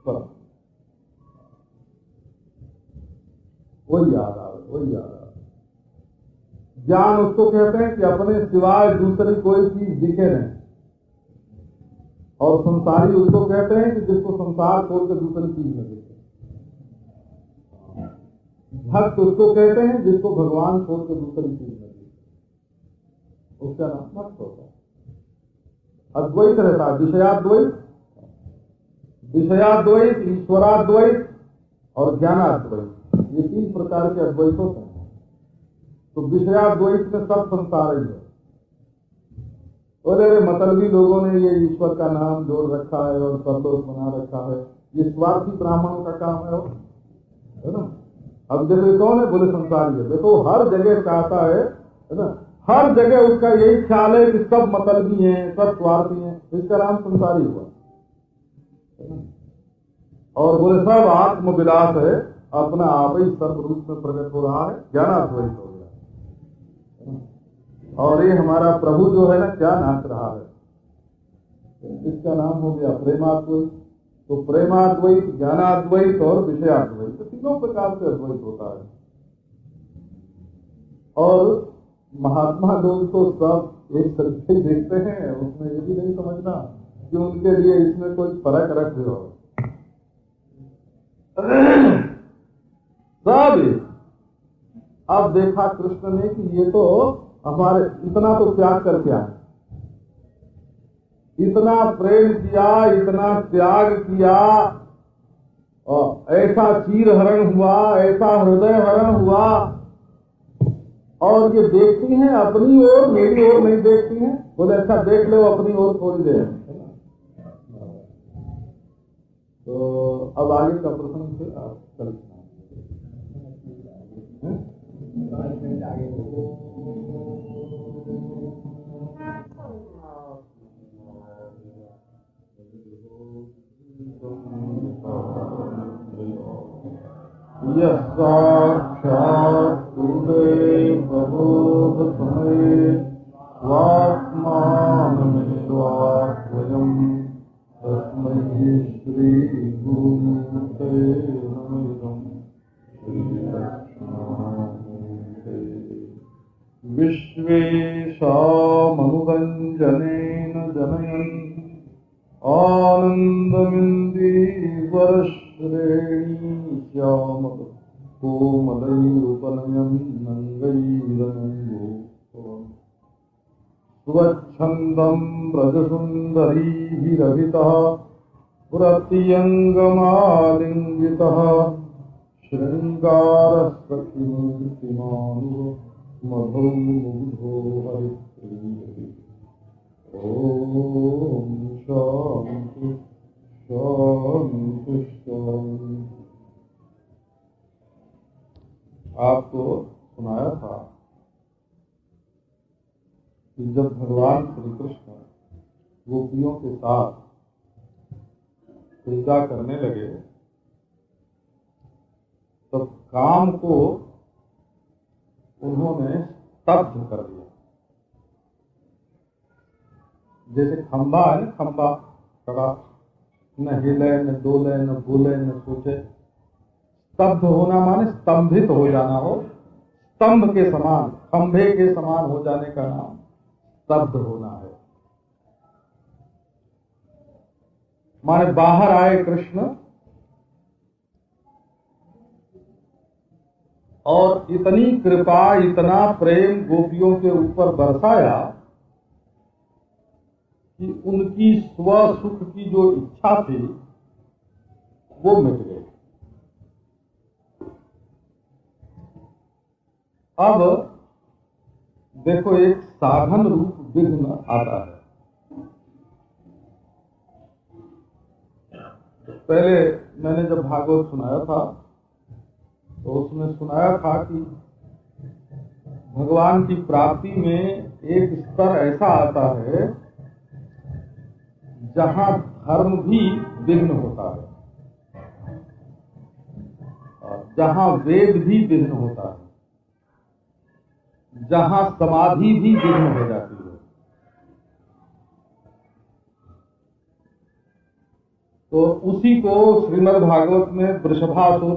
बस वही याद आवे, वही याद आवे। ज्ञान उसको कहते हैं कि अपने सिवाय दूसरी कोई चीज दिखे नहीं, और संसारी उसको कहते हैं कि जिसको संसार छोड़ के दूसरी चीज न दिखे। भक्त उसको कहते हैं जिसको भगवान छोड़ के दूसरी चीज न दिखे, उसका नाम भक्त होता है। अद्वैत रहता है, विषयाद्वैत, विषयाद्वैत, ईश्वराद्वैत और ज्ञानाद्वैत, ये तीन प्रकार के अद्वैत होते हैं। तो विषयाद्वैत में सब संसार ही है। और मतलबी लोगों ने ये ईश्वर का नाम जोड़ रखा है और परलोक बना रखा है, ये स्वार्थी ब्राह्मणों का काम है ना। अब देखो कौन है, बोले संसारी है। देखो हर जगह चाहता है ना, हर जगह उसका यही ख्याल है कि सब मतलबी हैं, सब स्वार्थी हैं, इसका नाम संसारी हुआ। और बोले सब आत्मविलास है, अपना आप ही सर्व रूप में प्रकट हो रहा है, ज्ञानाद्वैत हो गया। और ये हमारा प्रभु जो है ना, क्या नाच रहा है, इसका नाम हो गया प्रेमाद्वैत। तो प्रेमाद्वैत, ज्ञानाद्वैत और विषयाद्वैत, तो तीनों प्रकार से अद्वैत होता है। और महात्मा लोग तो सब एक तरीके देखते हैं, उसमें ये भी नहीं समझना कि उनके लिए इसमें कोई फर्क रख दो। सब अब देखा कृष्ण ने कि ये तो हमारे इतना तो त्याग करके आए, इतना प्रेम किया, इतना त्याग किया, और ऐसा चीर हरण हुआ, ऐसा हृदय हरण हुआ, और ये देखती हैं अपनी ओर, मेरी ओर नहीं देखती हैं। बोले अच्छा देख लो अपनी ओर थोड़ी देर। तो अब आगे का प्रसंग से आप चलते साक्षात् प्रबोध समय स्वात्मानमेवास्वयं तस्मै श्री गुरुमूर्ते नमः। विश्वेशामनुरञ्जनेन जनयन् आनन्दमिन्दीवरश्रेणी श्यामः कोमलैरुपनयन् नङ्गैरनङ्गो स्वच्छन्दं व्रजसुन्दरीभिरभितः पुरत्यङ्गमालिङ्गितः शृङ्गारसखिमूर्तिमानुः मधौ मुग्धो हरिप्रियते। ओम शांति शांति शांति। आपको सुनाया था कि जब भगवान श्री कृष्ण गोपियों के साथ पूजा करने लगे तब काम को उन्होंने स्तब्ध कर दिया। जैसे खंबा है ना, खंबा खड़ा, न हिले न डोले न बोले न सोचे। स्तब्ध होना माने स्तंभित हो जाना हो, स्तंभ के समान, खंभे के समान हो जाने का नाम स्तब्ध होना है। माने बाहर आए कृष्ण और इतनी कृपा, इतना प्रेम गोपियों के ऊपर बरसाया कि उनकी स्व सुख की जो इच्छा थी वो मिट गई। अब देखो एक साधन रूप विघ्न आता है। पहले मैंने जब भागवत सुनाया था तो उसमें सुनाया था कि भगवान की प्राप्ति में एक स्तर ऐसा आता है जहां धर्म भी विघ्न होता है और जहां वेद भी विघ्न होता है, जहां समाधि भी विघ्न हो जाती है। तो उसी को श्रीमद् भागवत में वृषभासुर,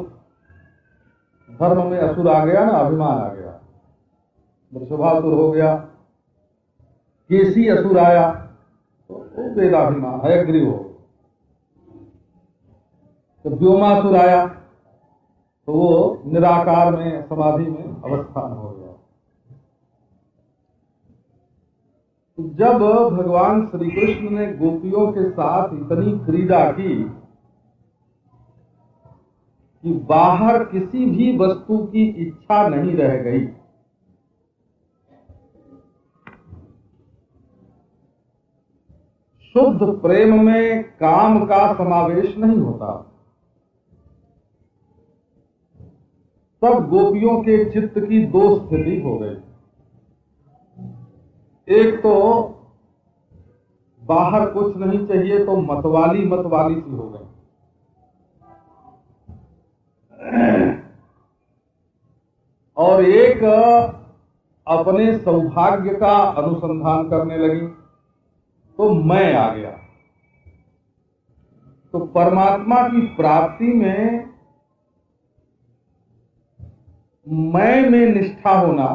धर्म में असुर आ गया ना, अभिमान आ गया, वृषभासुर हो गया। केसी असुर आया तो वो वेदाभिमान हयग्रीव हो। तो व्योमासुर आया तो वो निराकार में समाधि में अवस्थान हो गया। जब भगवान श्री कृष्ण ने गोपियों के साथ इतनी क्रीड़ा की कि बाहर किसी भी वस्तु की इच्छा नहीं रह गई, शुद्ध प्रेम में काम का समावेश नहीं होता, तब गोपियों के चित्त की दो स्थिति हो गई। एक तो बाहर कुछ नहीं चाहिए तो मतवाली सी हो गई, और एक अपने सौभाग्य का अनुसंधान करने लगी तो मैं आ गया। तो परमात्मा की प्राप्ति में मैं में निष्ठा होना,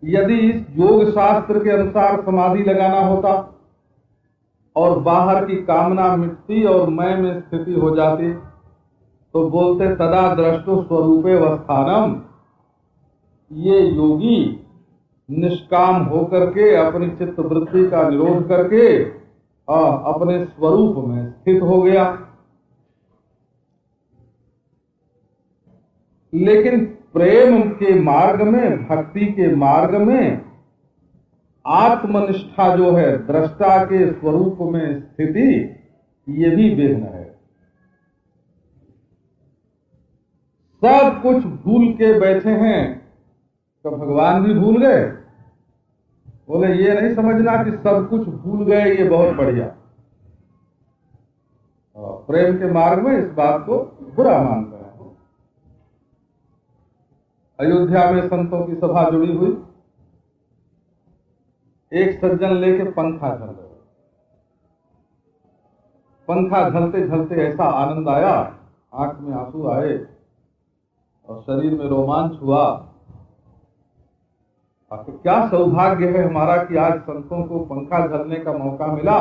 यदि इस योग शास्त्र के अनुसार समाधि लगाना होता और बाहर की कामना मिटती और मैं में स्थिति हो जाती, तो बोलते तदा दृष्टो स्वरूपे वस्थानम, ये योगी निष्काम होकर के अपनी चित्त वृत्ति का निरोध करके अपने स्वरूप में स्थित हो गया। लेकिन प्रेम के मार्ग में, भक्ति के मार्ग में आत्मनिष्ठा जो है, दृष्टा के स्वरूप में स्थिति, ये भी विघ्न है। सब कुछ भूल के बैठे हैं तो भगवान भी भूल गए। बोले ये नहीं समझना कि सब कुछ भूल गए ये बहुत बढ़िया। प्रेम के मार्ग में इस बात को बुरा मानते हैं। अयोध्या में संतों की सभा जुड़ी हुई, एक सज्जन लेके पंखा झल रहे, पंखा झलते झलते ऐसा आनंद आया, आंख में आंसू आए और शरीर में रोमांच हुआ। तो क्या सौभाग्य है हमारा कि आज संतों को पंखा झलने का मौका मिला।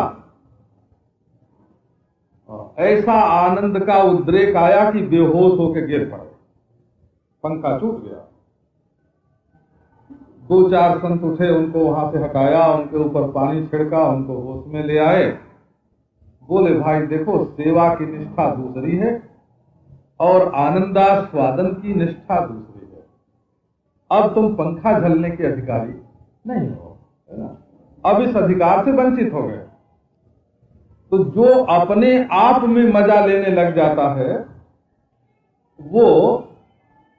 ऐसा आनंद का उद्रेक आया कि बेहोश होकर गिर पड़े, पंखा छूट गया। दो चार संत उठे, उनको वहां से हटाया, उनके ऊपर पानी छिड़का, उनको होश में ले आए। बोले भाई देखो, सेवा की निष्ठा दूसरी है और आनंदास्वादन की निष्ठा दूसरी है। अब तुम पंखा झलने के अधिकारी नहीं हो, है ना, अब इस अधिकार से वंचित हो गए। तो जो अपने आप में मजा लेने लग जाता है वो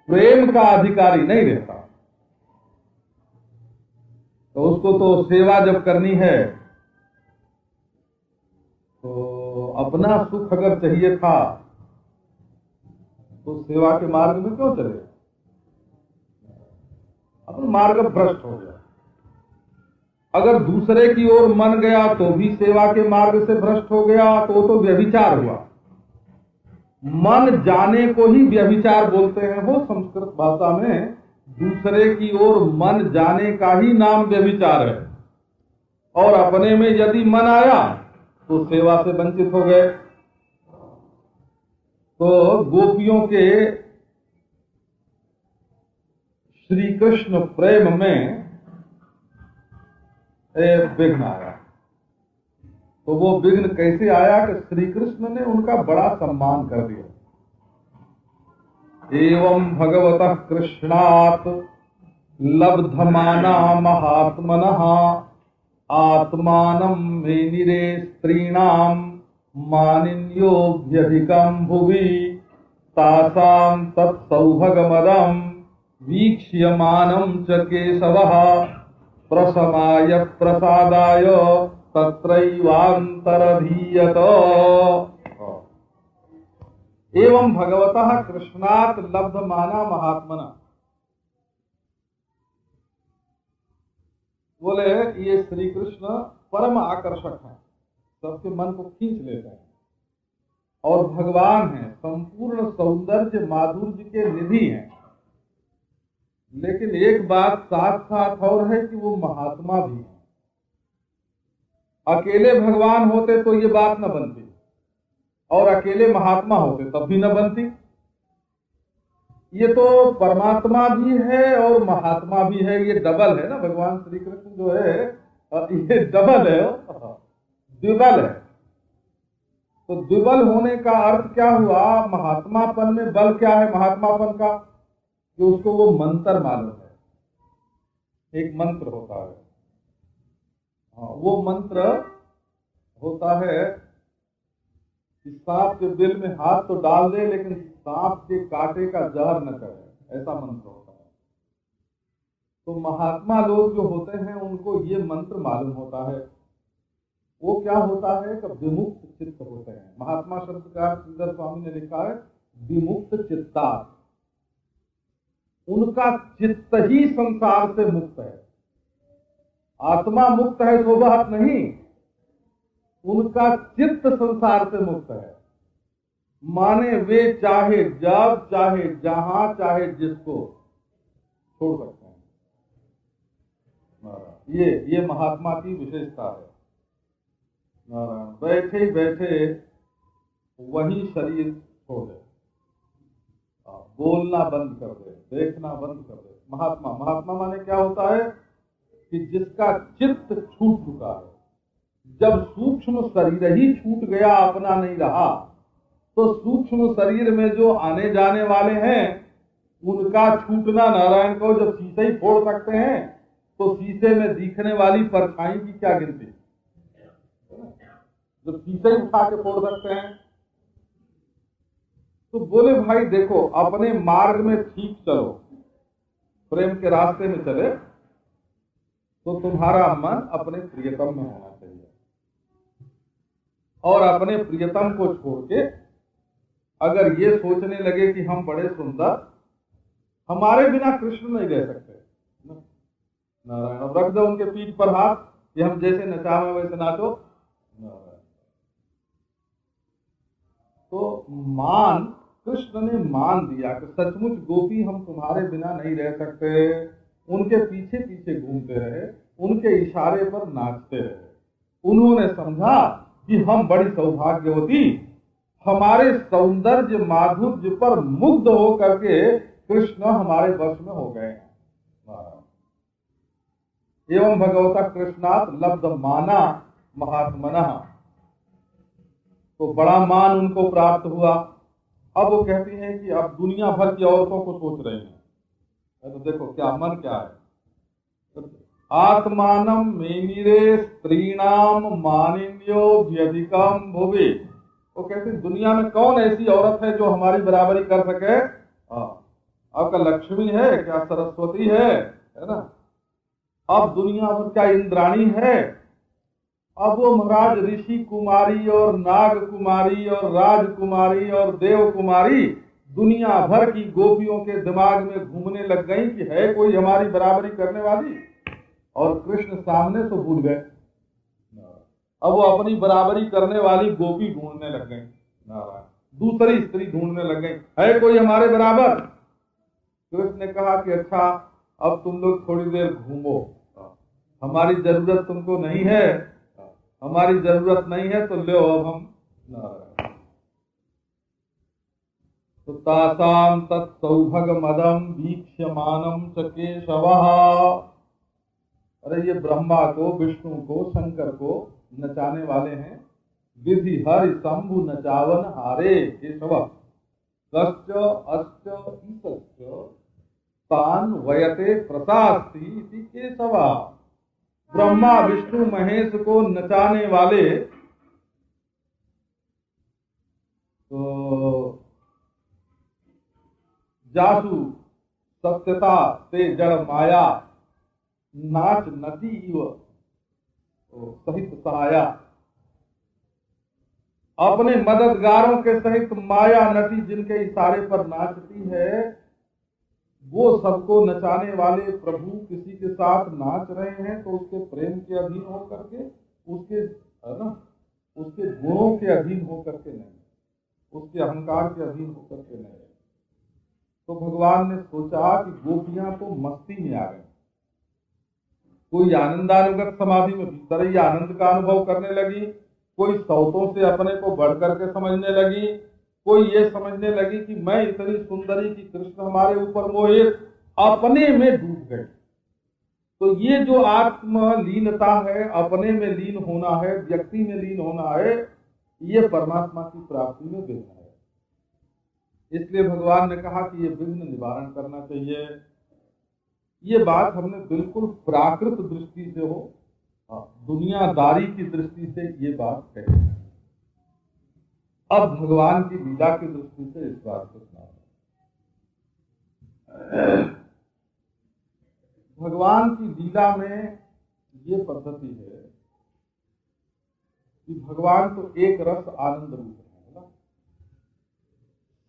प्रेम का अधिकारी नहीं रहता। तो उसको तो सेवा जब करनी है तो अपना सुख अगर चाहिए था तो सेवा के मार्ग में क्यों चले? अपना मार्ग भ्रष्ट हो गया। अगर दूसरे की ओर मन गया तो भी सेवा के मार्ग से भ्रष्ट हो गया, तो व्यभिचार हुआ। मन जाने को ही व्यभिचार बोलते हैं वो संस्कृत भाषा में। दूसरे की ओर मन जाने का ही नाम व्यभिचार है। और अपने में यदि मन आया तो सेवा से वंचित हो गए। तो गोपियों के श्री कृष्ण प्रेम में विघ्न आया। तो वो विघ्न कैसे आया कि श्री कृष्ण ने उनका बड़ा सम्मान कर दिया। एवं भगवतः कृष्णात् लब्धमाना महात्मनः आत्मानं मेनिरे स्त्रीणां मानिन्योऽभ्यधिकं भुवि तासां तत्सौभगमदं वीक्ष्यमानं च केशवः प्रसमाय प्रसादाय तत्रैवान्तरधीयत। एवं भगवतः कृष्णात् लब्धमाना महात्मना। बोले ये श्री कृष्ण परम आकर्षक हैं। सबके मन को खींच लेते हैं। और भगवान हैं, संपूर्ण सौंदर्य माधुर्य के निधि हैं। लेकिन एक बात साथ साथ और है कि वो महात्मा भी हैं। अकेले भगवान होते तो ये बात न बनती, और अकेले महात्मा होते तब भी न बनती। ये तो परमात्मा भी है और महात्मा भी है, ये डबल है ना। भगवान श्री कृष्ण जो है ये डबल है, द्विबल है। तो द्विबल होने का अर्थ क्या हुआ? महात्मापन में बल क्या है महात्मापन का? कि उसको वो मंत्र मालूम है। एक मंत्र होता है, वो मंत्र होता है कि सांप के बिल में हाथ तो डाल दे लेकिन सांप के कांटे का जहर न करे, ऐसा मंत्र होता है। तो महात्मा लोग जो होते हैं उनको ये मंत्र मालूम होता है। वो क्या होता है कि विमुक्त चित्त होते हैं। महात्मा शब्द का श्रीधर स्वामी ने लिखा है विमुक्त चित्ता। उनका चित्त ही संसार से मुक्त है। आत्मा मुक्त है तो बात नहीं, उनका चित्त संसार से मुक्त है। माने वे चाहे जब चाहे जहां चाहे जिसको छोड़ सकते हैं। ये महात्मा की विशेषता है। बैठे बैठे वही शरीर छोड़ दे, बोलना बंद कर दे, देखना बंद कर दे। महात्मा माने क्या होता है कि जिसका चित्त छूट चुका है। जब सूक्ष्म शरीर ही छूट गया, अपना नहीं रहा, तो सूक्ष्म शरीर में जो आने जाने वाले हैं उनका छूटना। नारायण को जब शीशे ही फोड़ सकते हैं तो शीशे में दिखने वाली परछाई की क्या गिनती? जब शीशे ही उठा के फोड़ सकते हैं तो बोले भाई देखो, अपने मार्ग में ठीक चलो, प्रेम के रास्ते में चले तो तुम्हारा मन अपने प्रियतम में होना चाहिए। और अपने प्रियतम को छोड़ के अगर ये सोचने लगे कि हम बड़े सुंदर, हमारे बिना कृष्ण नहीं रह सकते। नारायण, अब रख दो उनके पीठ पर हाथ कि हम जैसे नचावे वैसे नाचो। तो मान, कृष्ण ने मान दिया कि सचमुच गोपी हम तुम्हारे बिना नहीं रह सकते। उनके पीछे पीछे घूमते रहे, उनके इशारे पर नाचते रहे। उन्होंने समझा कि हम बड़ी सौभाग्यवती, हमारे सौंदर्य माधुर्य पर मुग्ध हो करके कृष्ण हमारे वश में हो गए हैं। एवं भगवता कृष्णात् लब्ध माना महात्मना। तो बड़ा मान उनको प्राप्त हुआ। अब वो कहती हैं कि अब दुनिया भर की औरतों को सोच रही हैं। तो देखो क्या मन क्या है। आत्मानम मेनिरे स्त्रीणाम मानिन्यो व्यधिकम भुवि। वो कहती दुनिया में कौन ऐसी औरत है जो हमारी बराबरी कर सके? आपका लक्ष्मी है क्या? सरस्वती है ना? अब दुनिया भर क्या इंद्राणी है? अब वो महाराज ऋषि कुमारी और नाग कुमारी और राजकुमारी और देव कुमारी दुनिया भर की गोपियों के दिमाग में घूमने लग गई कि है कोई हमारी बराबरी करने वाली। और कृष्ण सामने तो भूल गए। अब वो अपनी बराबरी करने वाली गोपी ढूंढने लग गई, दूसरी स्त्री ढूंढने लग गई, है कोई हमारे बराबर? कृष्ण ने कहा कि अच्छा अब तुम लोग थोड़ी देर घूमो, हमारी जरूरत तुमको नहीं है, हमारी जरूरत नहीं है तो लो अब हम। तो तासाम तत्सौभग मदम वीक्ष्यमानम च केशवः। अरे ये ब्रह्मा को, विष्णु को, शंकर को नचाने वाले हैं। विधि हरि शंभु नचावन हारे केशव कश्च अश्च ईशश्च तान वयते प्रसास्ति इति केशव। ब्रह्मा विष्णु महेश को नचाने वाले तो जासु सत्यता ते जड़ माया नाच नती इव सहित सहाया। अपने मददगारों के सहित माया नटी जिनके इशारे पर नाचती है, वो सबको नचाने वाले प्रभु किसी के साथ नाच रहे हैं तो उसके प्रेम के अधीन होकर के उसके है ना, गुणों के अधीन होकर के नहीं, उसके अहंकार के अधीन होकर के नहीं। तो भगवान ने सोचा कि गोपियां तो मस्ती में आ गई, कोई आनंदानुगत समाधि में भीतर ही आनंद का अनुभव करने लगी, कोई सौतों से अपने को बढ़ करके समझने लगी, कोई ये समझने लगी कि मैं इतनी सुंदरी कि कृष्ण हमारे ऊपर मोहित, अपने में डूब गए। तो ये जो आत्मलीनता है, अपने में लीन होना है, व्यक्ति में लीन होना है, ये परमात्मा की प्राप्ति में विघ्न है। इसलिए भगवान ने कहा कि ये विघ्न निवारण करना चाहिए। ये बात हमने बिल्कुल प्राकृत दृष्टि से हो, दुनियादारी की दृष्टि से ये बात कही। अब भगवान की लीला की दृष्टि से इस बात को सुना। भगवान की लीला में ये पद्धति है कि भगवान तो एक रस आनंद रूप है ना,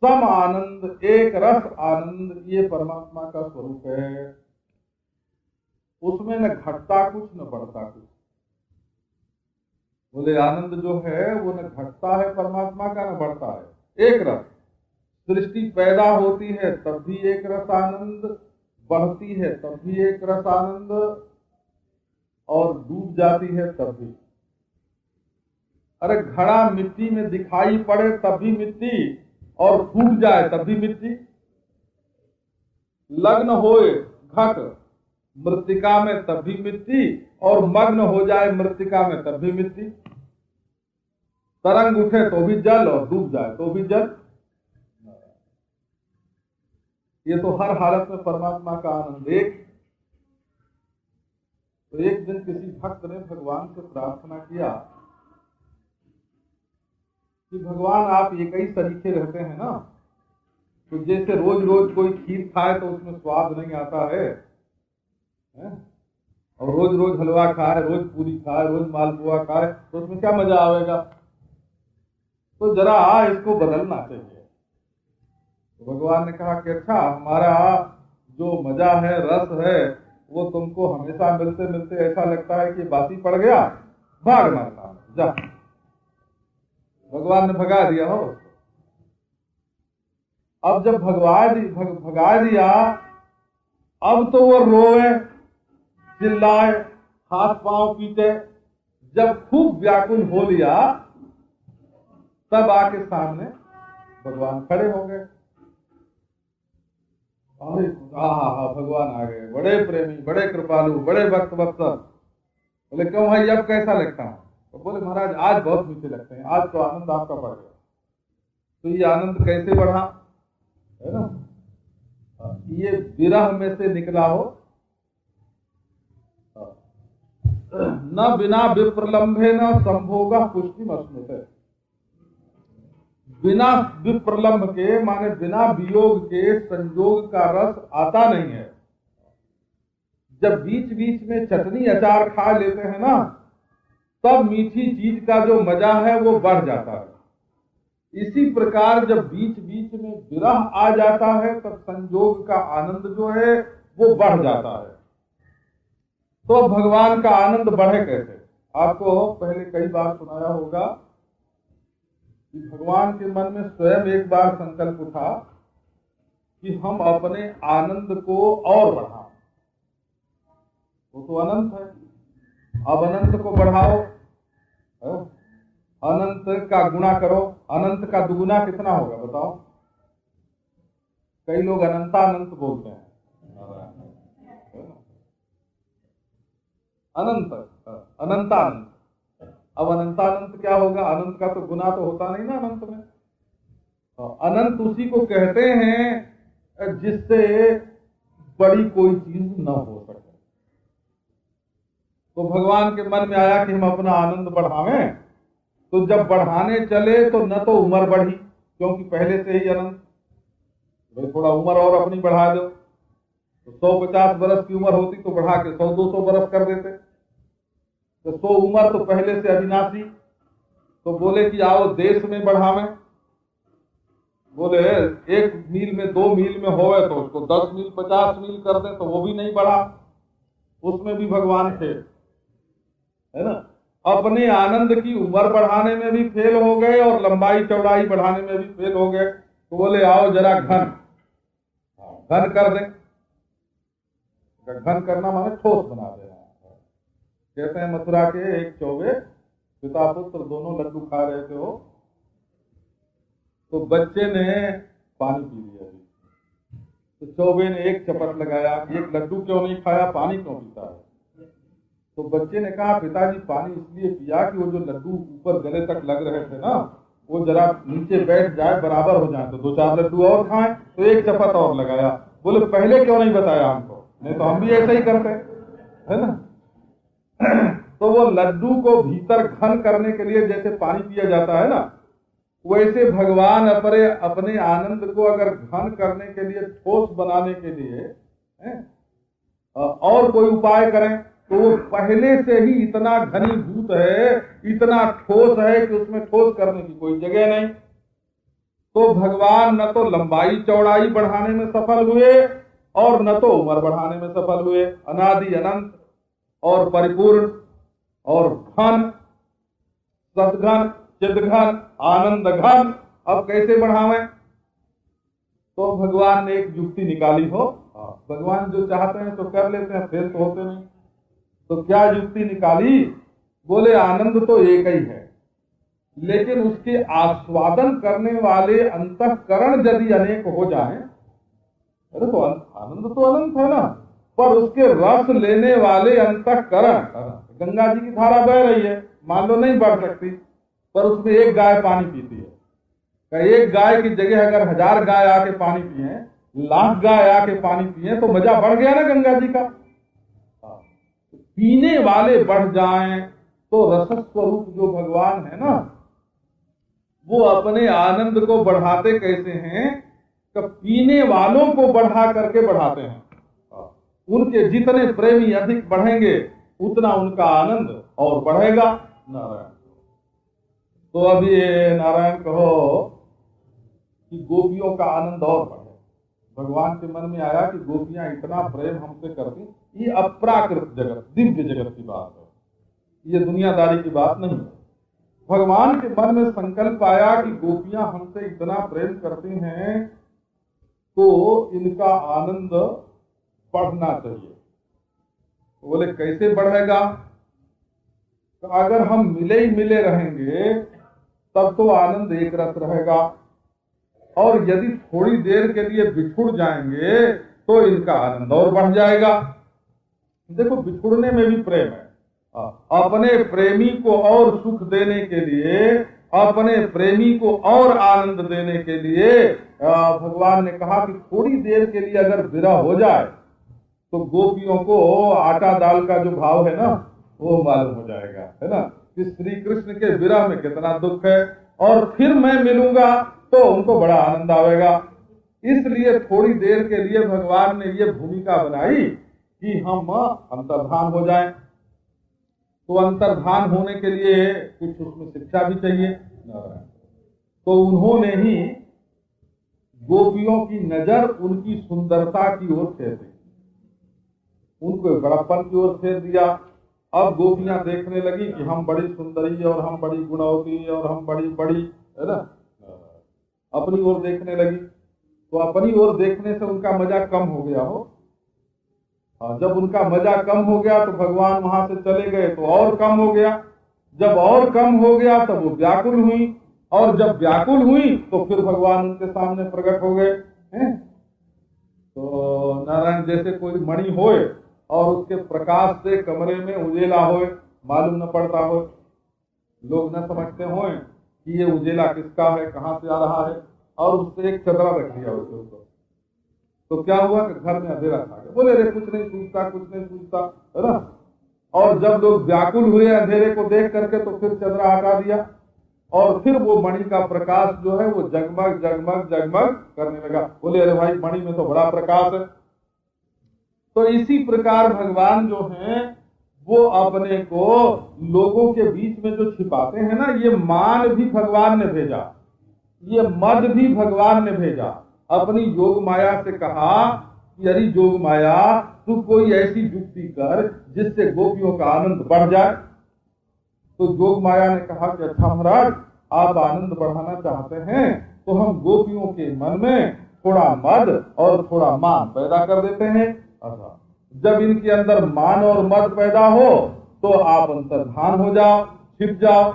सम आनंद, एक रस आनंद, ये परमात्मा का स्वरूप है। उसमें न घटता कुछ न बढ़ता कुछ। बोले आनंद जो है वो न घटता है परमात्मा का, न बढ़ता है, एक रस। सृष्टि पैदा होती है तब भी एक रस आनंद, बढ़ती है तब भी एक रस आनंद, और डूब जाती है तब भी। अरे घड़ा मिट्टी में दिखाई पड़े तब भी मिट्टी, और फूट जाए तब भी मिट्टी। लग्न होए घट मृत्तिका में तब भी मिट्टी, और मग्न हो जाए मृत्तिका में तब भी मिट्टी। तरंग उठे तो भी जल, और डूब जाए तो भी जल। ये तो हर हालत में परमात्मा का आनंद एक। तो एक दिन किसी भक्त ने भगवान से प्रार्थना किया कि भगवान आप एक ही तरीके रहते हैं ना, तो जैसे रोज रोज कोई खीर खाए तो उसमें स्वाद नहीं आता है, और रोज रोज हलवा खाए, रोज पूरी खाए, रोज मालपुआ खाए, तो उसमें क्या मजा आएगा। तो जरा इसको बदलना चाहिए। तो भगवान ने कहा कि अच्छा, हमारा जो मजा है, रस है, वो तुमको हमेशा मिलते मिलते ऐसा लगता है कि बासी पड़ गया, भाग मारता जा। भगवान ने भगा दिया हो। अब जब भगा दिया, अब तो वो रोए, चिल्लाए, हाथ पांव पीटे। जब खूब व्याकुल हो लिया, तब आके सामने भगवान खड़े हो गए। अरे भगवान आ गए, बड़े प्रेमी, बड़े कृपालु, बड़े भक्त वत्सल। बोले क्यों भाई, अब कैसा लगता है? तो बोले महाराज आज बहुत मीठे लगते हैं, आज तो आनंद आपका बढ़ गया। तो ये आनंद कैसे बढ़ा, है ना? ये विरह में से निकला हो। न बिना विप्रलंभे न संभोग पुष्टि मस्मृत। बिना विप्रलंभ के माने बिना वियोग के संयोग का रस आता नहीं है। जब बीच बीच में चटनी अचार खा लेते हैं ना, तब मीठी चीज का जो मजा है वो बढ़ जाता है। इसी प्रकार जब बीच बीच में विरह आ जाता है, तब संयोग का आनंद जो है वो बढ़ जाता है। तो भगवान का आनंद बढ़े कैसे? आपको पहले कई बार सुनाया होगा कि भगवान के मन में स्वयं एक बार संकल्प उठा कि हम अपने आनंद को और बढ़ाएं। वो तो अनंत है, अब अनंत को बढ़ाओ, अनंत का गुणा करो। अनंत का दुगुना कितना होगा बताओ? कई लोग अनंतानंत बोलते हैं। अनंत, अनंतानंत। अब अनंतानंत क्या होगा? अनंत का तो गुना तो होता नहीं ना अनंत में। अनंत उसी को कहते हैं जिससे बड़ी कोई चीज न हो सके। तो भगवान के मन में आया कि हम अपना आनंद बढ़ावें। तो जब बढ़ाने चले तो न तो उम्र बढ़ी, क्योंकि पहले से ही अनंत, भाई थोड़ा उम्र और अपनी बढ़ा दो। तो 150 बरस की उम्र होती तो बढ़ा के 100-200 बरस कर देते। तो 100 उम्र तो पहले से अविनाशी। तो बोले कि आओ देश में बढ़ावें। बोले 1 मील में 2 मील में होवे तो उसको 10 मील 50 मील कर दें, तो वो भी नहीं बढ़ा। उसमें भी भगवान थे, है ना? अपने आनंद की उम्र बढ़ाने में भी फेल हो गए और लंबाई चौड़ाई बढ़ाने में भी फेल हो गए। तो बोले आओ जरा घन कर दें। घन करना माने ठोस बना देना। कहते हैं मथुरा के एक चौबे पिता पुत्र दोनों लड्डू खा रहे थे, हो तो बच्चे ने पानी पी लिया। तो चौबे ने एक चपट लगाया, एक लड्डू क्यों नहीं खाया, पानी क्यों पीता है? तो बच्चे ने कहा पिताजी पानी इसलिए पिया कि वो जो लड्डू ऊपर गले तक लग रहे थे ना, वो जरा नीचे बैठ जाए, बराबर हो जाए, तो 2-4 लड्डू और खाएं। तो एक चपट और लगाया। बोले पहले क्यों नहीं बताया हमको, नहीं तो हम भी ऐसा ही करते, है ना। तो वो लड्डू को भीतर घन करने के लिए जैसे पानी पिया जाता है ना, वैसे भगवान अपने आनंद को अगर घन करने के लिए, ठोस बनाने के लिए और कोई उपाय करें, तो वो पहले से ही इतना घनीभूत है, इतना ठोस है कि उसमें ठोस करने की कोई जगह नहीं। तो भगवान न तो लंबाई चौड़ाई बढ़ाने में सफल हुए और न तो उम्र बढ़ाने में सफल हुए। अनादि अनंत और परिपूर्ण और घन, सद्घन, चिद्घन, आनंद घन। अब कैसे बढ़ावें? तो भगवान ने एक युक्ति निकाली हो। भगवान जो चाहते हैं तो कर लेते हैं, फेल तो होते नहीं। तो क्या युक्ति निकाली? बोले आनंद तो एक ही है, लेकिन उसके आस्वादन करने वाले अंतःकरण यदि अनेक हो जाएं, अरे तो आनंद तो अनंत है ना, पर उसके रस लेने वाले अंतःकरण, गंगा जी की धारा बह रही है, मान लो नहीं बढ़ सकती, पर उसमें एक गाय पानी पीती है। एक गाय की जगह अगर 1000 गाय आके पानी पिए, 1,00,000 गाय आके पानी पिए, तो मजा बढ़ गया ना गंगा जी का। पीने वाले बढ़ जाएं तो रस स्वरूप जो भगवान है ना, वो अपने आनंद को बढ़ाते कैसे हैं कि पीने वालों को बढ़ा करके बढ़ाते हैं। उनके जितने प्रेमी अधिक बढ़ेंगे उतना उनका आनंद और बढ़ेगा। नारायण। तो अभी नारायण कहो कि गोपियों का आनंद और बढ़े। भगवान के मन में आया कि गोपियां इतना प्रेम हमसे करती, ये अपराकृत जगत, दिव्य जगत की बात है, ये दुनियादारी की बात नहीं है। भगवान के मन में संकल्प आया कि गोपियां हमसे इतना प्रेम करती हैं तो इनका आनंद बढ़ना चाहिए। तो बोले कैसे बढ़ेगा? तो अगर हम मिले ही मिले रहेंगे तब तो आनंद एक रस रहेगा, और यदि थोड़ी देर के लिए बिछुड़ जाएंगे तो इनका आनंद और बढ़ जाएगा। देखो बिछुड़ने में भी प्रेम है। अपने प्रेमी को और सुख देने के लिए, अपने प्रेमी को और आनंद देने के लिए भगवान ने कहा कि थोड़ी देर के लिए अगर विरह हो जाए तो गोपियों को आटा दाल का जो भाव है ना वो मालूम हो जाएगा, है ना, कि श्री कृष्ण के विरह में कितना दुख है, और फिर मैं मिलूंगा तो उनको बड़ा आनंद आएगा। इसलिए थोड़ी देर के लिए भगवान ने ये भूमिका बनाई कि हम अंतर्धान हो जाएं। तो अंतर्धान होने के लिए कुछ उसमें शिक्षा भी चाहिए। तो उन्होंने ही गोपियों की नजर उनकी सुंदरता की ओर फेर दी, उनको बड़प्पन की ओर फेर दिया। अब गोपियां देखने लगी कि हम बड़ी सुंदरी और हम बड़ी गुणवती और हम बड़ी बड़ी, है ना, अपनी ओर देखने लगी। तो अपनी ओर देखने से उनका मजा कम हो गया हो। जब उनका मजा कम हो गया तो भगवान वहां से चले गए तो और कम हो गया। जब और कम हो गया तब वो व्याकुल हुई, और जब व्याकुल हुई तो फिर भगवान उनके सामने प्रकट हो गए। तो नारायण जैसे कोई मणि होए और उसके प्रकाश से कमरे में उजेला होए, मालूम न पड़ता हो, लोग न समझते हों कि ये उजेला किसका है, कहाँ से आ रहा है, और उससे एक चदरा रख दिया उसके ऊपर, तो क्या हुआ कि घर में अंधेरा छा गया। बोले रे कुछ नहीं सूझता, कुछ नहीं सूझता, है ना। और जब लोग व्याकुल हुए अंधेरे को देख करके तो फिर चदरा हटा दिया, और फिर वो मणि का प्रकाश जो है वो जगमग जगमग जगमग करने लगा। बोले अरे भाई मणि में तो बड़ा प्रकाश है। तो इसी प्रकार भगवान जो हैं वो अपने को लोगों के बीच में जो छिपाते हैं ना, ये मान भी भगवान ने भेजा, ये मद भी भगवान ने भेजा। अपनी योग माया से कहा कि अरे योग माया तू कोई ऐसी युक्ति कर जिससे गोपियों का आनंद बढ़ जाए। तो जोग माया ने कहा कि अच्छा महाराज, आप आनंद बढ़ाना चाहते हैं तो हम गोपियों के मन में थोड़ा मद और थोड़ा मान पैदा कर देते हैं। अच्छा, जब इनके अंदर मान और मद पैदा हो तो आप अंतर्धान हो जाओ, छिप जाओ,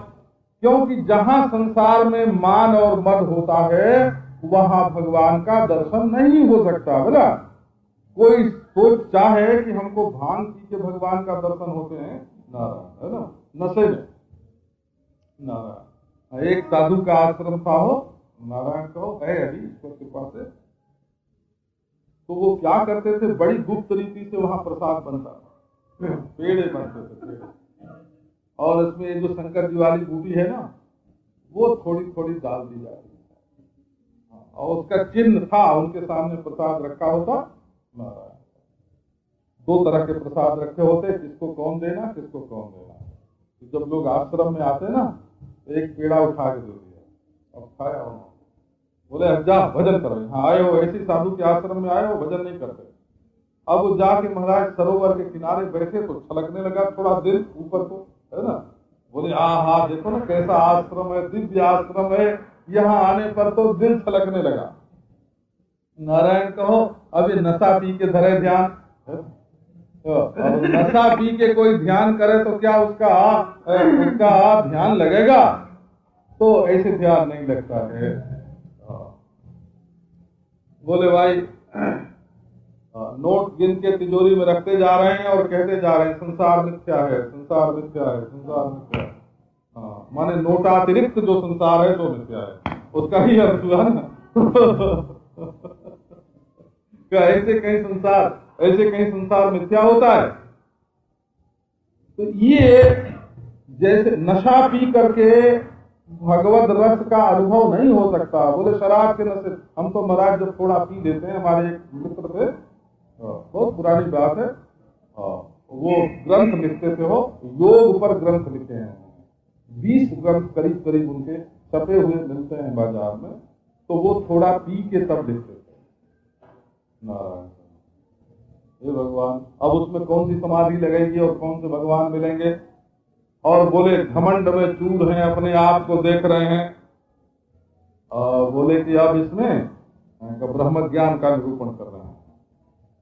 क्योंकि जहां संसार में मान और मद होता है वहां भगवान का दर्शन नहीं हो सकता। बोला कोई सोच चाहे कि हमको भांग पी के भगवान का दर्शन होते हैं, नारायण, है ना, नशे में, नारायण। एक साधु का आश्रम था हो, नारायण कहो, है अभी ईश्वर कृपा से। तो वो क्या करते थे, बड़ी गुप्त रीति से वहां प्रसाद बनता था, पेड़े बनते थे, पेड़े। और इसमें ये जो शंकर जी वाली बूटी है ना, वो थोड़ी थोड़ी डाल दी जाती है, और उसका चिन्ह था, उनके सामने प्रसाद रखा होता। दो तरह के प्रसाद रखे होते, किसको कौन देना, किसको कौन देना। तो जब लोग आश्रम में आते ना, तो एक पेड़ा उठा के दे दिया, अब खाया उन्होंने, बोले अब जा भजन करो, हाँ आए हो, ऐसी साधु के आश्रम में आए हो, भजन नहीं करते। अब वो जाके महाराज सरोवर के किनारे बैठे तो छलकने लगा थोड़ा दिल ऊपर को, है ना। बोले हाँ देखो ना कैसा आश्रम है, दिव्य आश्रम है, यहाँ आने पर तो दिल छलकने लगा। नारायण कहो, अब ये नशा पी के धरे ध्यान, अब नशा पी के कोई ध्यान करे तो क्या उसका ध्यान लगेगा? तो ऐसे ध्यान नहीं लगता है। बोले भाई नोट गिन के तिजोरी में रखते जा रहे हैं और कहते जा रहे हैं संसार मिथ्या है, संसार मिथ्या है, संसार मिथ्या है। हाँ, माने नोटातिरिक्त जो संसार है तो मिथ्या है, उसका ही अर्थ हुआ ना। क्या ऐसे कहीं संसार मिथ्या होता है? तो ये जैसे नशा पी करके भगवत रस का अनुभव नहीं हो सकता। बोले शराब के नशे, हम तो महाराज जब थोड़ा पी लेते हैं, हमारे एक मित्र थे, बहुत पुरानी बात है, वो ग्रंथ लिखते थे, हो योग पर ग्रंथ लिखे हैं, 20 ग्रंथ करीब करीब उनके छपे हुए मिलते हैं बाजार में। तो वो थोड़ा पी के तब लिखते थे। नारायण, हे भगवान, अब उसमें कौन सी समाधि लगेगी और कौन से भगवान मिलेंगे? और बोले घमंड में चूर हैं, अपने आप को देख रहे हैं, और बोले कि अब इसमें ब्रह्म ज्ञान का निरूपण कर रहे हैं।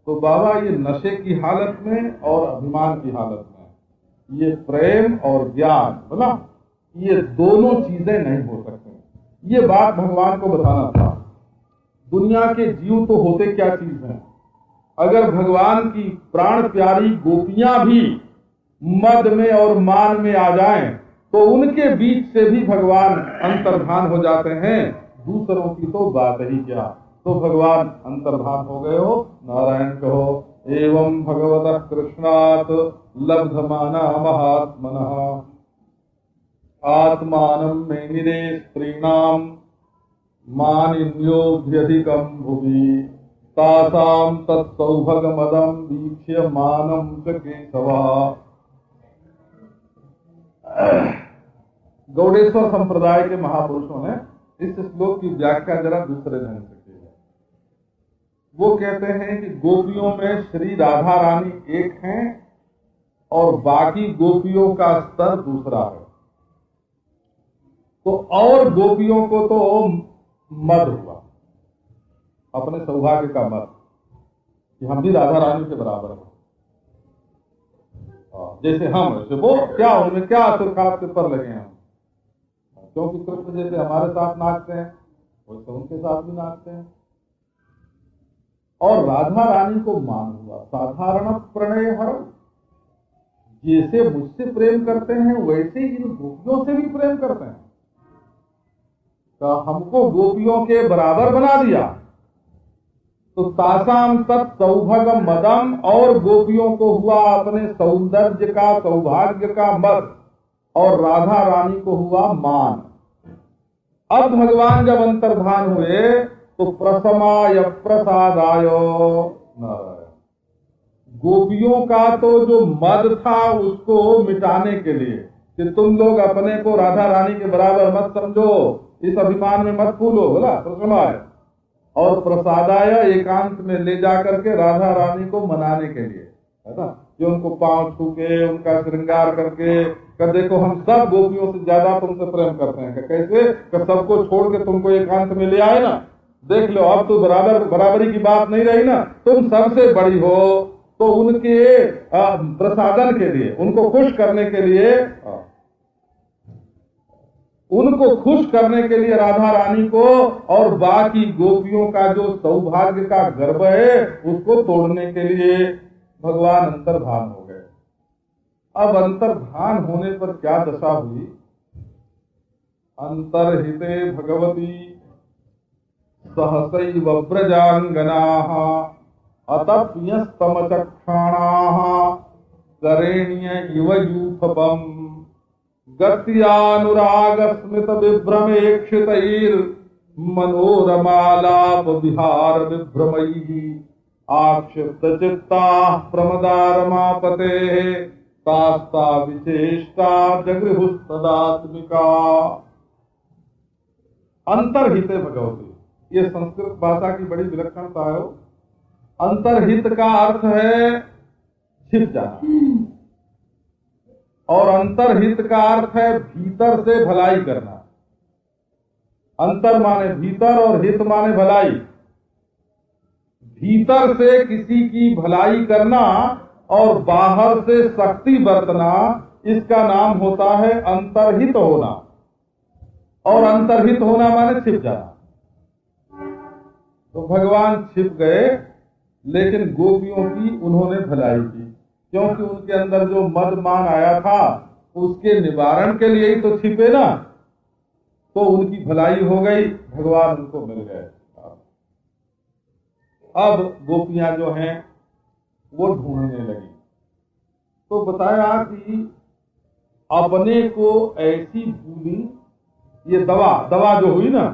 तो बाबा ये नशे की हालत में और अभिमान की हालत में ये प्रेम और ज्ञान, बोला ये दोनों चीजें नहीं हो सकती। ये बात भगवान को बताना था। दुनिया के जीव तो होते क्या चीज हैं? अगर भगवान की प्राण प्यारी गोपियां भी मद में और मान में आ जाएं तो उनके बीच से भी भगवान अंतर्धान हो जाते हैं, दूसरों की तो बात ही क्या। तो भगवान अंतर्धान हो गए हो। नारायण कहो, एवं भगवतः कृष्णात् लब्धमाना महात्मनः आत्मानं मेनिरे स्त्रीणां मानिन्योऽभ्यधिकं भुवि तासां तत्सौभगमदं वीक्ष्य मानं च केशवः। गौड़ेश्वर संप्रदाय के महापुरुषों ने इस श्लोक की व्याख्या जरा दूसरे ढंग से की है। वो कहते हैं कि गोपियों में श्री राधा रानी एक हैं और बाकी गोपियों का स्तर दूसरा है। तो और गोपियों को तो मद हुआ, अपने सौभाग्य का मद, कि हम भी राधा रानी के बराबर हैं, जैसे हम, जैसे वो, क्या उनमें क्या खास के पर लगे हैं, क्योंकि कृष्ण जैसे हमारे साथ नाचते हैं वैसे उनके साथ भी नाचते हैं। और राधा रानी को मान हुआ, साधारण प्रणय हर, जैसे मुझसे प्रेम करते हैं वैसे ही इन गोपियों से भी प्रेम करते हैं। तो हमको गोपियों के बराबर बना दिया। तो तासाम तत् सौभग मदम, और गोपियों को हुआ अपने सौंदर्य का, सौभाग्य का मद, और राधा रानी को हुआ मान। अब भगवान जब अंतर्धान हुए तो प्रसमाय प्रसादाय, गोपियों का तो जो मद था उसको मिटाने के लिए कि तुम लोग अपने को राधा रानी के बराबर मत समझो, इस अभिमान में मत फूलो, बोला प्रसमाय, और प्रसादाय एकांत में ले जाकर के राधा रानी को मनाने के लिए, है ना। कि उनको पांव छू के उनका श्रृंगार करके कर देखो हम सब गोपियों से ज्यादा तुमसे प्रेम करते हैं। कैसे कर सबको छोड़ के तुमको एकांत में ले आए ना, देख लो अब तो बराबरी की बात नहीं रही ना, तुम सबसे बड़ी हो। तो उनके प्रसादन के लिए, उनको खुश करने के लिए, उनको खुश करने के लिए राधा रानी को और बाकी गोपियों का जो सौभाग्य का गर्भ है उसको तोड़ने के लिए भगवान अंतर्धान हो गए। अब अंतर्धान होने पर क्या दशा हुई? अंतर्हिते भगवती सहसैव व्रजांगनाः अतप्यस्तमचक्षाणाः करेण्य इव यूथपम् गत्यानुरागस्मित विभ्रमेक्षितैर् मनोरमालाप विहार विभ्रमैः आक्षिप्त चित्ताः प्रमदारमापतेः तास्ता विचेष्टा जगृहुस्तदात्मिका। अंतर्हिते भगवती, ये संस्कृत भाषा की बड़ी विलक्षणता है। अंतर्हित का अर्थ है छिप जाना, और अंतर्हित का अर्थ है भीतर से भलाई करना। अंतर माने भीतर और हित माने भलाई। भीतर से किसी की भलाई करना और बाहर से शक्ति बरतना, इसका नाम होता है अंतर्हित होना। और अंतर्हित होना माने छिप जाना। तो भगवान छिप गए, लेकिन गोपियों की उन्होंने भलाई की, क्योंकि उनके अंदर जो मद मान आया था उसके निवारण के लिए ही तो छिपे ना। तो उनकी भलाई हो गई, भगवान उनको मिल गए। अब गोपियां जो हैं वो ढूंढने लगी। तो बताया कि अपने को ऐसी भूली, ये दवा जो हुई ना,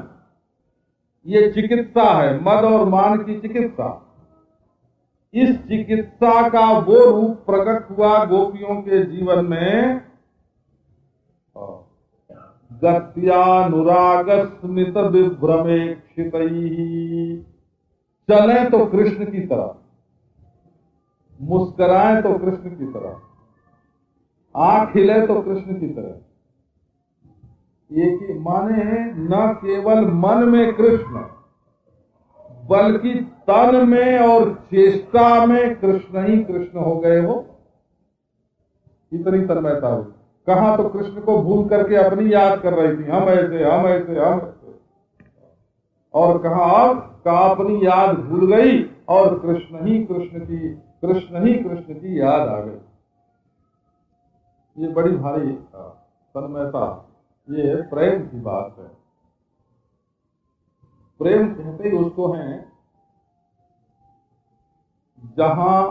ये चिकित्सा है, मद और मान की चिकित्सा। इस चिकित्सा का वो रूप प्रकट हुआ गोपियों के जीवन में, गत्यानुराग स्मित विभ्रमेक्षितैः। चले तो कृष्ण की तरह, मुस्कुराए तो कृष्ण की तरह, आंख हिले तो कृष्ण की तरह। एक माने न केवल मन में कृष्ण, बल्कि तन में और चेष्टा में कृष्ण ही कृष्ण हो गए हो। इतनी तन्मयता हुई। कहां तो कृष्ण को भूल करके अपनी याद कर रही थी, हम ऐसे हम ऐसे हम ऐसे, और कहा अब का अपनी याद भूल गई और कृष्ण ही कृष्ण की याद आ गई। ये बड़ी भारी तन्मयता, ये प्रेम की बात है। प्रेम कहते ही उसको हैं जहां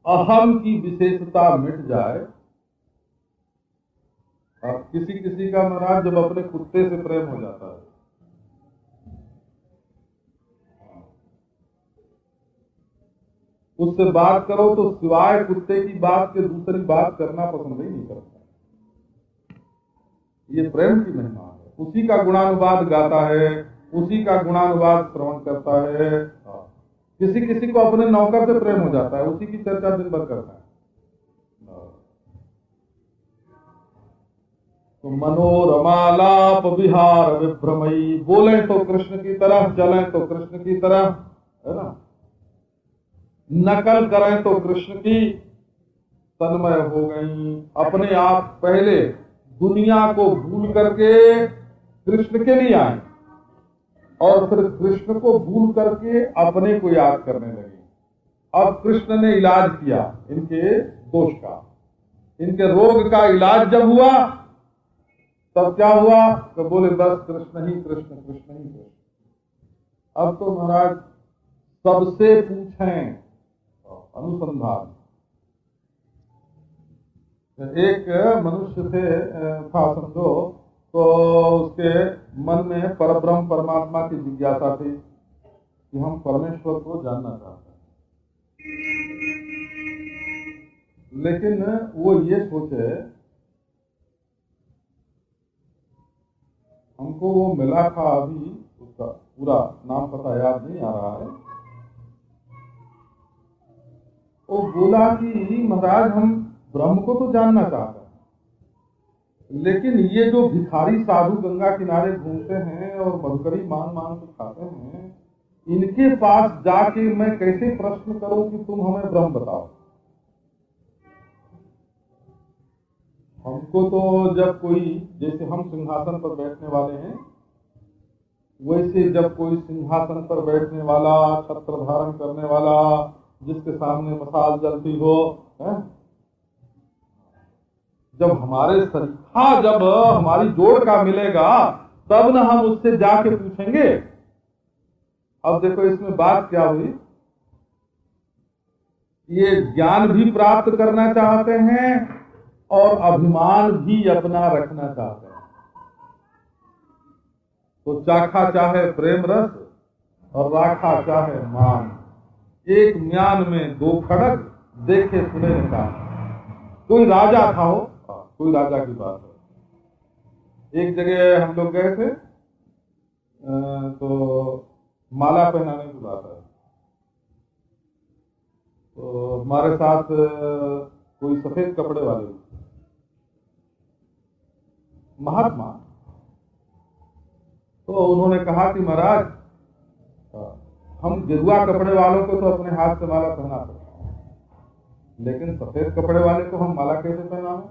अहम की विशेषता मिट जाए। और किसी का महाराज जब अपने कुत्ते से प्रेम हो जाता है, उससे बात करो तो सिवाय कुत्ते की बात के दूसरी बात करना पसंद ही नहीं करता। ये प्रेम की महिमा है। उसी का गुणानुवाद गाता है, उसी का गुणानुवाद श्रवण करता है। किसी को अपने नौकर से प्रेम हो जाता है, उसी की चर्चा दिन भर करता है। तो मनोरमालाप विहार विभ्रमई, बोले तो कृष्ण की तरह, चले तो कृष्ण की तरह, है ना, नकल करें तो कृष्ण की, तन्मय हो गई। अपने आप पहले दुनिया को भूल करके कृष्ण के लिए आए, और फिर कृष्ण को भूल करके अपने को याद करने लगे। अब कृष्ण ने इलाज किया इनके दोष का, इनके रोग का इलाज जब हुआ तब क्या हुआ, तो बोले बस कृष्ण ही कृष्ण, कृष्ण ही कृष्ण। अब तो महाराज सबसे पूछें अनुसंधान। एक मनुष्य था समझो, तो उसके मन में परब्रह्म परमात्मा की जिज्ञासा थी कि हम परमेश्वर को जानना चाहते हैं। लेकिन वो ये सोचे, हमको वो मिला था, अभी उसका पूरा नाम पता याद नहीं आ रहा है, वो बोला कि महाराज हम ब्रह्म को तो जानना चाहते हैं, लेकिन ये जो भिखारी साधु गंगा किनारे घूमते हैं और मधुकरी मान मान के खाते हैं, इनके पास जाके मैं कैसे प्रश्न करूं कि तुम हमें ब्रह्म बताओ। हमको तो जब कोई, जैसे हम सिंहासन पर बैठने वाले हैं, वैसे जब कोई सिंहासन पर बैठने वाला, छत्र धारण करने वाला, जिसके सामने मसाल जलती हो, जब हमारे सरीखा जब हमारी जोड़ का मिलेगा तब ना हम उससे जाके पूछेंगे। अब देखो इसमें बात क्या हुई, ये ज्ञान भी प्राप्त करना चाहते हैं और अभिमान भी अपना रखना चाहते हैं। तो चाखा चाहे प्रेम रस और राखा चाहे मान, एक म्यान में दो खड़ग देखे सुने का। कोई राजा था हो, कोई राजा की बात है, एक जगह हम लोग गए थे, तो माला पहनाने की बात है, तो हमारे साथ कोई सफेद कपड़े वाले महात्मा, तो उन्होंने कहा कि महाराज हम गेरुआ कपड़े वालों को तो अपने हाथ से माला पहना सकते हैं, लेकिन सफेद कपड़े वाले को हम माला कैसे पहनाएं?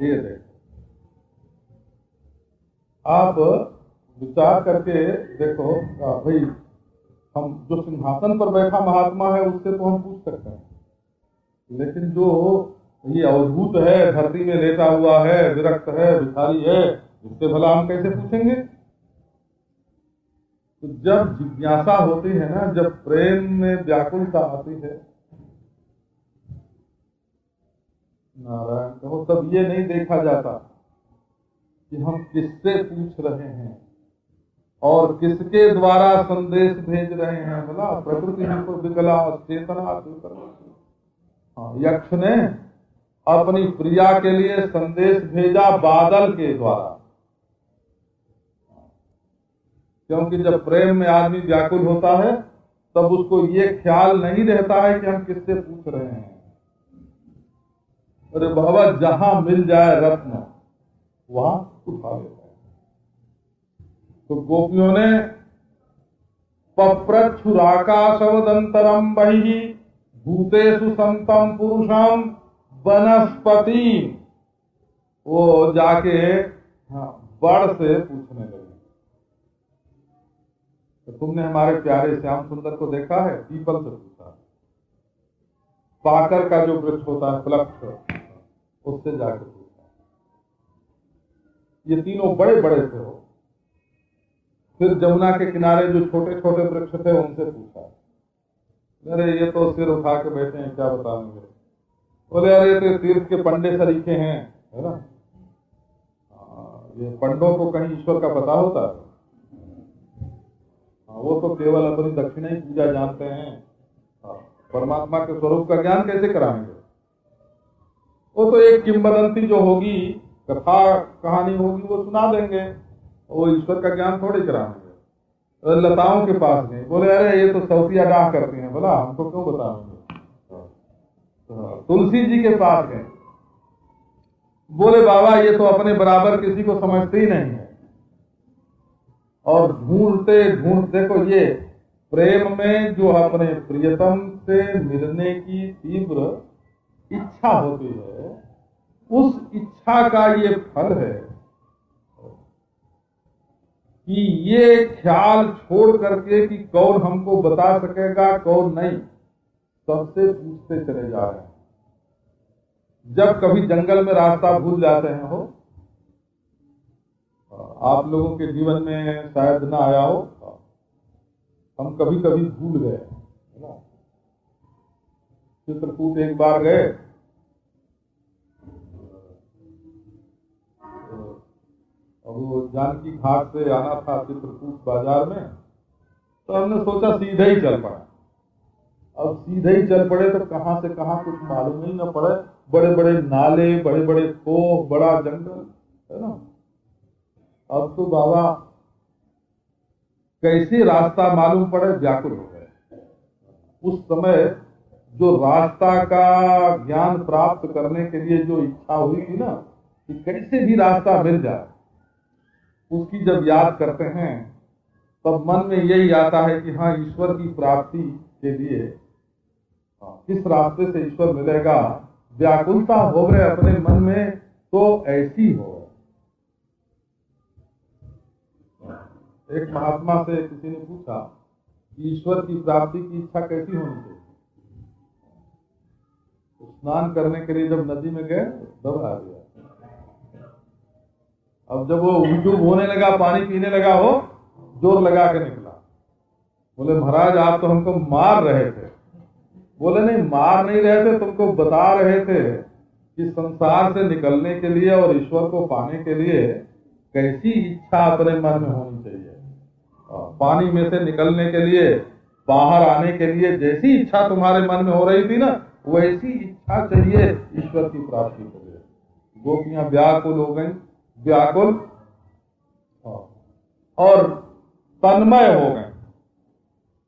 ये देखो, आप विचार करके देखो भाई, हम जो सिंहासन पर बैठा महात्मा है उससे तो हम पूछ सकते हैं, लेकिन जो ये अवधूत है, धरती में लेटा हुआ है, विरक्त है, भिखारी है, इससे भला हम कैसे पूछेंगे? तो जब जिज्ञासा होती है ना, जब प्रेम में व्याकुलता आती है, नारायण कहो, तब ये नहीं देखा जाता कि हम किससे पूछ रहे हैं और किसके द्वारा संदेश भेज रहे हैं। बोला प्रकृति को विकला चेतना, यक्ष ने अपनी प्रिया के लिए संदेश भेजा बादल के द्वारा, क्योंकि जब प्रेम में आदमी व्याकुल होता है तब उसको ये ख्याल नहीं रहता है कि हम किससे पूछ रहे हैं। अरे बाबा, जहां मिल जाए रत्न वहां उठा लेता है। तो गोपियों ने पप्रच्छुराकाशवदंतरम बहि भूतेषु संतम पुरुषम वनस्पति, वो जाके बड़ से पूछने लगे। तो तुमने हमारे प्यारे श्याम सुंदर को देखा है? पीपल से पूछा। पाकर का जो वृक्ष होता है फलक्ष, उससे जाकर पूछा। ये तीनों बड़े बड़े थे हो। फिर जमुना के किनारे जो छोटे छोटे वृक्ष थे उनसे पूछा, अरे ये तो सिर उठा के बैठे हैं, क्या बताएंगे? बोले अरे तो तीर्थ के पंडे सरीखे हैं, है ना? ये पंडों को कहीं ईश्वर का पता होता है? वो तो केवल अपनी दक्षिणा ही पूजा जानते हैं, परमात्मा के स्वरूप का ज्ञान कैसे कराएंगे? वो तो एक किंवदंती जो होगी, कथा कहानी होगी, वो सुना देंगे, वो ईश्वर का ज्ञान थोड़ी कराएंगे। लताओं के पास गए, बोले अरे ये तो सौतिया डाह करती हैं। बोला हमको क्यों बताएंगे? तुलसी जी के पास गए, बोले बाबा ये तो अपने बराबर किसी को समझते ही नहीं है। और ढूंढते ढूंढते, देखो ये प्रेम में जो अपने प्रियतम से मिलने की तीव्र इच्छा होती है, उस इच्छा का ये फल है कि ये ख्याल छोड़ करके कि कौन हमको बता सकेगा कौन नहीं, सबसे पूछते चले जा रहे हैं। जब कभी जंगल में रास्ता भूल जाते हैं हो, आप लोगों के जीवन में शायद ना आया हो, हम कभी कभी भूल गए, है ना? चित्रकूट एक बार गए, अब वो जानकी घाट से आना था चित्रकूट बाजार में, तो हमने सोचा सीधे ही चल पड़ा। अब सीधे ही चल पड़े तो कहां से कहां कुछ मालूम ही न पड़े, बड़े बड़े नाले, बड़े बड़े पोख, बड़ा जंगल, है ना? अब तो बाबा कैसे रास्ता मालूम पड़े, व्याकुल हो गए। उस समय जो रास्ता का ज्ञान प्राप्त करने के लिए जो इच्छा हुई थी ना कि कैसे भी रास्ता मिल जाए, उसकी जब याद करते हैं तब मन में यही आता है कि हाँ, ईश्वर की प्राप्ति के लिए किस रास्ते से ईश्वर मिलेगा, व्याकुलता हो गए अपने मन में तो ऐसी हो। एक महात्मा से किसी ने पूछा कि ईश्वर की प्राप्ति की इच्छा कैसी होनी चाहिए। स्नान करने के लिए जब नदी में गए तब आ गया। अब जब वो उल्टू होने लगा, पानी पीने लगा, हो जोर लगा के निकला। बोले महाराज आप तो हमको मार रहे थे। बोले नहीं, मार नहीं रहे थे, तुमको बता रहे थे कि संसार से निकलने के लिए और ईश्वर को पाने के लिए कैसी इच्छा अपने मन में होनी चाहिए। पानी में से निकलने के लिए, बाहर आने के लिए जैसी इच्छा तुम्हारे मन में हो रही थी ना, वैसी इच्छा चाहिए ईश्वर की प्राप्ति के लिए। गोपियां व्याकुल हो गई, व्याकुल और तन्मय हो गए।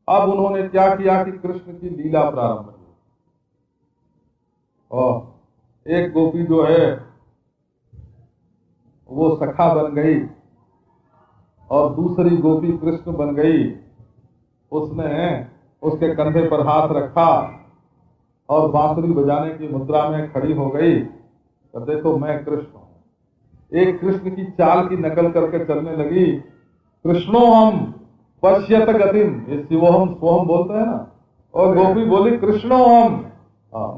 अब उन्होंने क्या किया कि कृष्ण की लीला प्रारंभ की। और एक गोपी जो है वो सखा बन गई और दूसरी गोपी कृष्ण बन गई। उसने उसके कंधे पर हाथ रखा और बांसुरी बजाने की मुद्रा में खड़ी हो गई, तो देखो मैं कृष्ण हूं। एक कृष्ण की चाल की नकल करके चलने लगी। कृष्णो हम पश्यत गतिम, ये शिवोहम स्वहम बोलते हैं ना, और गोपी बोली कृष्णो हम,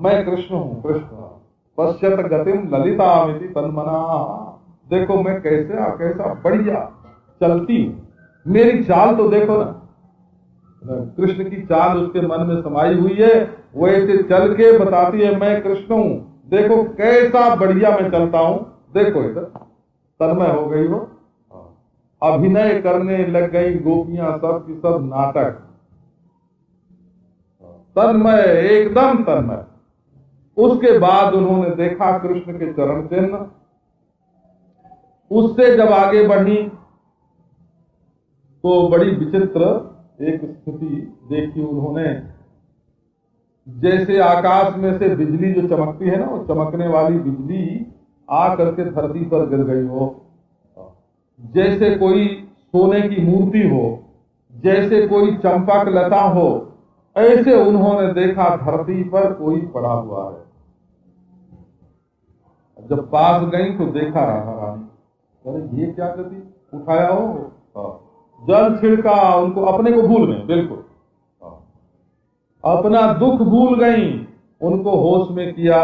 मैं कृष्ण हूँ, कृष्ण। पश्यत गतिम ललितामिति तन्मना, देखो मैं कैसा बढ़िया चलती हूँ, मेरी चाल तो देखो ना। कृष्ण की चाल उसके मन में समाई हुई है, वैसे चल के बताती है मैं कृष्ण हूँ, देखो कैसा बढ़िया मैं चलता हूँ, देखो इधर। तन्मय हो गई वो, अभिनय करने लग गई गोपियां, सब की सब नाटक। तन्मय, एकदम तन्मय। उसके बाद उन्होंने देखा कृष्ण के चरण चिन्ह। उससे जब आगे बढ़ी तो बड़ी विचित्र एक स्थिति देखी उन्होंने। जैसे आकाश में से बिजली जो चमकती है ना, वो चमकने वाली बिजली आ करके धरती पर गिर गई हो। जैसे कोई सोने की मूर्ति हो, जैसे कोई चंपक लता हो, ऐसे उन्होंने देखा धरती पर कोई पड़ा हुआ है। जब पास गई तो देखा राधा रानी, अरे ये क्या गति, उठाया हो, जल छिड़का, उनको अपने को भूल गई, बिल्कुल अपना दुख भूल गई, उनको होश में किया।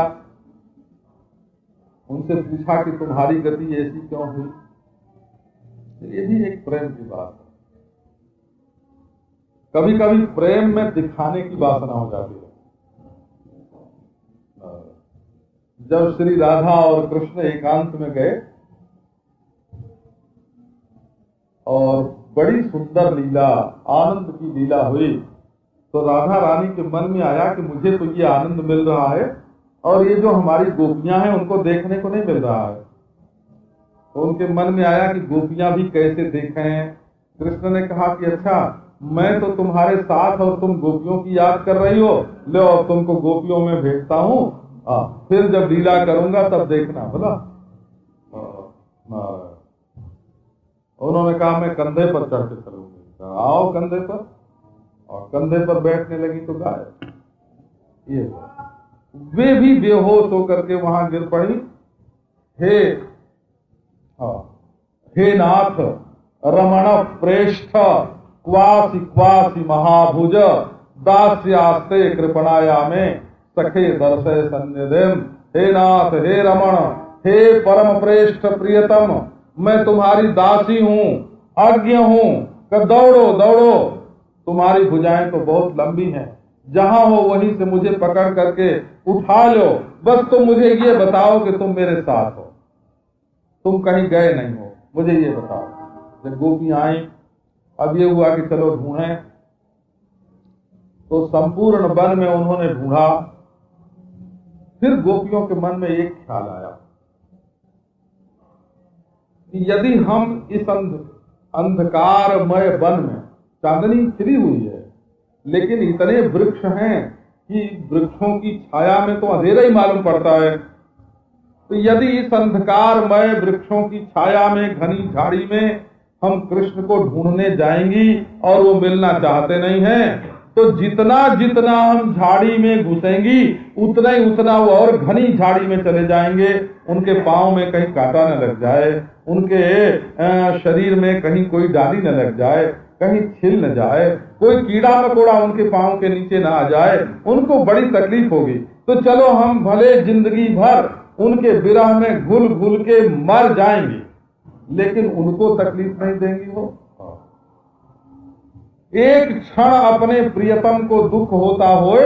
उनसे पूछा कि तुम्हारी गति ऐसी क्यों हुई। ये भी एक प्रेम की बात है। कभी कभी प्रेम में दिखाने की वासना हो जाती है। जब श्री राधा और कृष्ण एकांत में गए और बड़ी सुंदर लीला, आनंद की लीला हुई, तो राधा रानी के मन में आया कि मुझे तो ये आनंद मिल रहा है और ये जो हमारी गोपियां हैं उनको देखने को नहीं मिल रहा है। तो उनके मन में आया कि गोपियां भी कैसे देखें। कृष्ण ने कहा कि अच्छा, मैं तो तुम्हारे साथ और तुम गोपियों की याद कर रही हो, लो तुमको गोपियों में भेजता हूँ, फिर जब लीला करूंगा तब देखना। बोला उन्होंने कहा मैं कंधे पर चढ़ के चलूंगी। आओ कंधे पर, और कंधे पर बैठने लगी तो गायब। ये वे भी बेहोश होकर के वहां गिर पड़ी। हे नाथ रमण प्रेष्ठ क्वासी क्वासी महाभुज दास्यास्ते कृपणाया में सखे दर्शय सन्निधिम। हे नाथ, हे रमण, हे परम प्रेष्ठ प्रियतम, मैं तुम्हारी दासी हूँ, आज्ञा हूँ कि दौड़ो दौड़ो। तुम्हारी भुजाएं तो बहुत लंबी हैं, जहां हो वहीं से मुझे पकड़ करके उठा लो। बस तुम मुझे ये बताओ कि तुम मेरे साथ हो, तुम कहीं गए नहीं हो, मुझे ये बताओ। जब गोपियां आई, अब ये हुआ कि चलो ढूंढें, तो संपूर्ण वन में उन्होंने ढूंढा। फिर गोपियों के मन में एक ख्याल आया कि यदि हम इस अंधकारमय वन में, चांदनी खिली हुई है, लेकिन इतने वृक्ष हैं कि वृक्षों की छाया में तो अंधेरा ही मालूम पड़ता है। तो यदि इस अंधकारमय वृक्षों की छाया में, घनी झाड़ी में हम कृष्ण को ढूंढने जाएंगी और वो मिलना चाहते नहीं हैं, तो जितना जितना हम झाड़ी में घुसेंगी उतना ही उतना वो और घनी झाड़ी में चले जाएंगे। उनके पांव में कहीं कांटा न लग जाए, उनके शरीर में कहीं कोई डाली न लग जाए, कहीं छिल न जाए, कोई कीड़ा मकोड़ा उनके पांव के नीचे न आ जाए, उनको बड़ी तकलीफ होगी। तो चलो हम भले जिंदगी भर उनके विरह में घुल घुल के मर जाएंगे, लेकिन उनको तकलीफ नहीं देंगी वो। एक क्षण अपने प्रियतम को दुख होता होए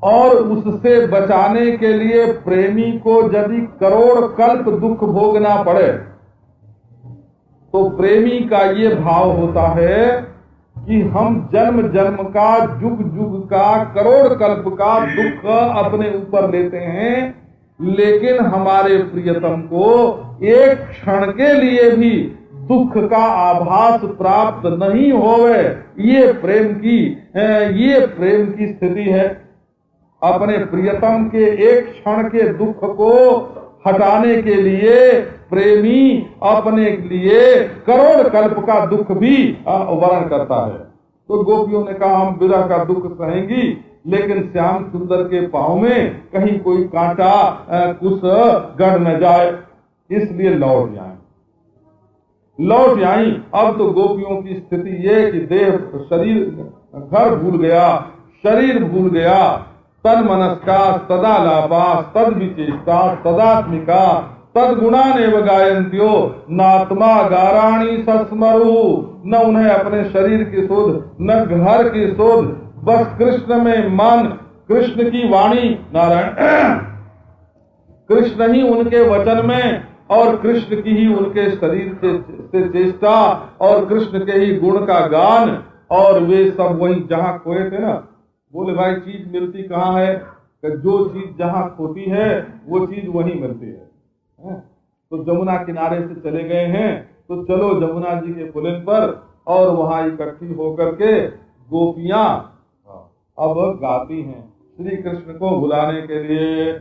और उससे बचाने के लिए प्रेमी को यदि करोड़ कल्प दुख भोगना पड़े, तो प्रेमी का ये भाव होता है कि हम जन्म जन्म का, जुग जुग का, करोड़ कल्प का दुख अपने ऊपर लेते हैं, लेकिन हमारे प्रियतम को एक क्षण के लिए भी दुख का आभास प्राप्त नहीं होवे। ये प्रेम की स्थिति है। अपने प्रियतम के एक क्षण के दुख को हटाने के लिए प्रेमी अपने लिए करोड़ कल्प का दुख भी वर्ण करता है। तो गोपियों ने कहा हम विरह का दुख सहेंगी, लेकिन श्याम सुंदर के पांव में कहीं कोई कांटा कुछ गड़ न जाए, इसलिए लौट आई। अब तो गोपियों की स्थिति ये कि देह शरीर घर भूल गया, शरीर भूल गया, तन मनस्का तदा लापास तद विचेष्टा तदात्मिका तद गुणानेव गायन्त्यो नात्मा गाराणी सस्मरु। न उन्हें अपने शरीर की सुध, न घर की सुध, बस कृष्ण में मन, कृष्ण की वाणी, नारायण कृष्ण ही उनके वचन में और कृष्ण की ही उनके शरीर से चेष्टा और कृष्ण के ही गुण का गान। और वे सब वही जहाँ खोए थे ना, बोले भाई चीज मिलती कहाँ है, कि जो चीज जहाँ खोती है वो चीज वहीं मिलती है। तो जमुना किनारे से चले गए हैं, तो चलो जमुना जी के पुलिन पर और वहां इकट्ठी होकर के गोपियां अब गाती हैं श्री कृष्ण को बुलाने के लिए।